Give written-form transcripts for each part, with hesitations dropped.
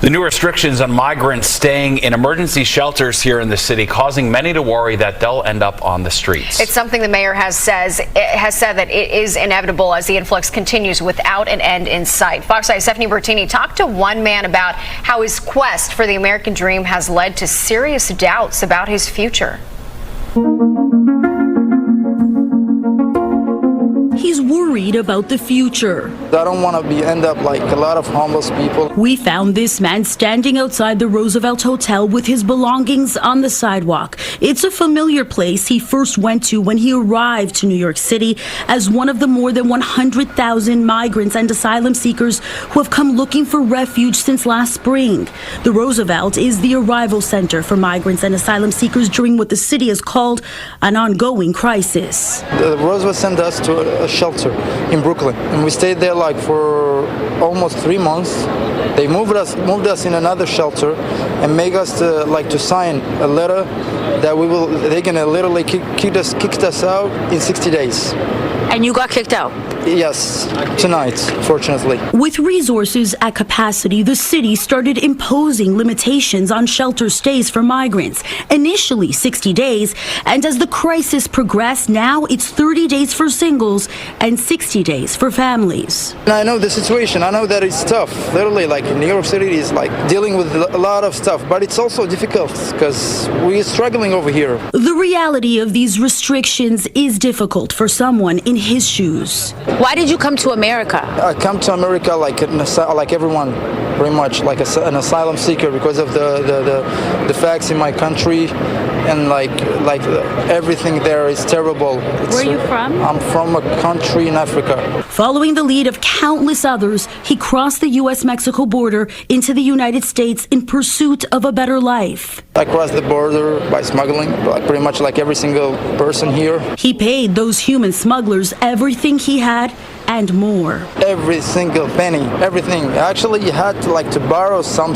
The new restrictions on migrants staying in emergency shelters here in the city causing many to worry that they'll end up on the streets. It's something the mayor has said that it is inevitable as the influx continues without an end in sight. Fox 5's Stephanie Bertini talked to one man about how his quest for the American dream has led to serious doubts about his future. He's worried about the future. I don't want to end up like a lot of homeless people. We found this man standing outside the Roosevelt Hotel with his belongings on the sidewalk. It's a familiar place he first went to when he arrived to New York City as one of the more than 100,000 migrants and asylum seekers who have come looking for refuge since last spring. The Roosevelt is the arrival center for migrants and asylum seekers during what the city has called an ongoing crisis. The Roosevelt sent us to a shelter in Brooklyn, and we stayed there like for almost 3 months. They moved us in another shelter and make us to sign a letter that they're gonna literally kicked us out in 60 days. And you got kicked out? Yes, tonight, fortunately. With resources at capacity, the city started imposing limitations on shelter stays for migrants. Initially 60 days, and as the crisis progressed, now it's 30 days for singles and 60 days for families. And I know the situation. I know that it's tough. Literally, like New York City is like dealing with a lot of stuff, but it's also difficult because we're struggling over here. The reality of these restrictions is difficult for someone in his shoes. Why did you come to America? I come to America like everyone, pretty much like an asylum seeker because of the facts in my country, and like everything there is terrible. Where are you from? I'm from a country in Africa. Following the lead of countless others, he crossed the U.S.-Mexico border into the United States in pursuit of a better life. I crossed the border by smuggling, pretty much like every single person here. He paid those human smugglers everything he had and more. Every single penny, everything. Actually, you had to borrow some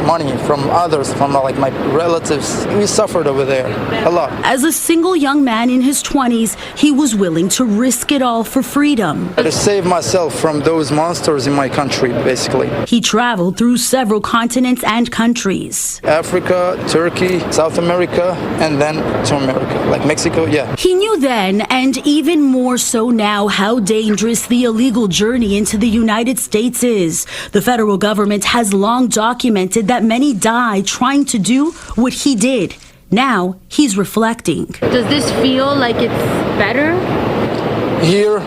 money from others, from like my relatives. We suffered over there a lot. As a single young man in his 20s, he was willing to risk it all for freedom. To save myself from those monsters in my country, basically. He traveled through several continents and countries. Africa, Turkey, South America, and then to America, like Mexico, yeah. He knew then, and even more so now, how dangerous the illegal journey into the United States is. The federal government has long documented that many die trying to do what he did. Now he's reflecting. Does this feel like it's better? Here,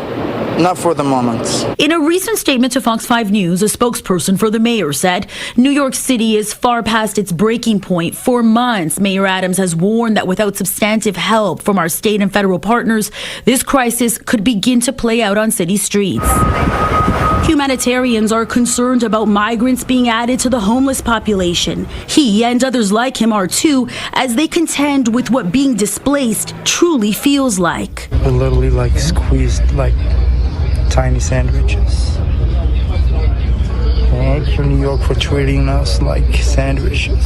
not for the moment. In a recent statement to Fox 5 News, a spokesperson for the mayor said New York City is far past its breaking point. For months, Mayor Adams has warned that without substantive help from our state and federal partners, this crisis could begin to play out on city streets. Humanitarians are concerned about migrants being added to the homeless population. He and others like him are too, as they contend with what being displaced truly feels like. We're literally like squeezed like tiny sandwiches. Thank you, New York, for treating us like sandwiches.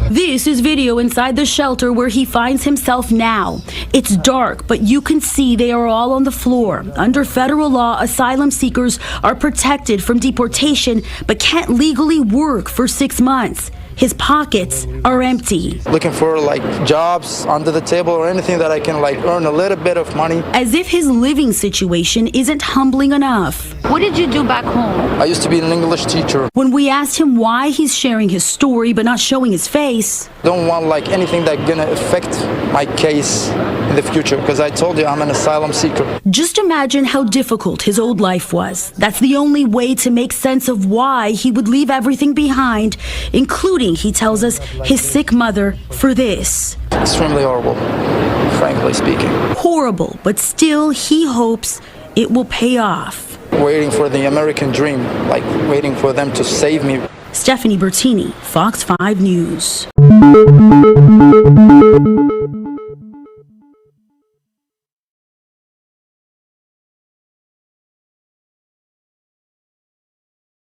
This is video inside the shelter where he finds himself now. It's dark, but you can see they are all on the floor. Under federal law, asylum seekers are protected from deportation, but can't legally work for 6 months. His pockets are empty. Looking for like jobs under the table or anything that I can like earn a little bit of money. As if his living situation isn't humbling enough. What did you do back home? I used to be an English teacher. When we asked him why he's sharing his story but not showing his face. Don't want like anything that's gonna affect my case in the future, because I told you I'm an asylum seeker. Just imagine how difficult his old life was. That's the only way to make sense of why he would leave everything behind, including, he tells us, his sick mother, for this. Extremely horrible, frankly speaking. Horrible, but still he hopes it will pay off. Waiting for the American dream, like waiting for them to save me. Stephanie Bertini, Fox 5 News.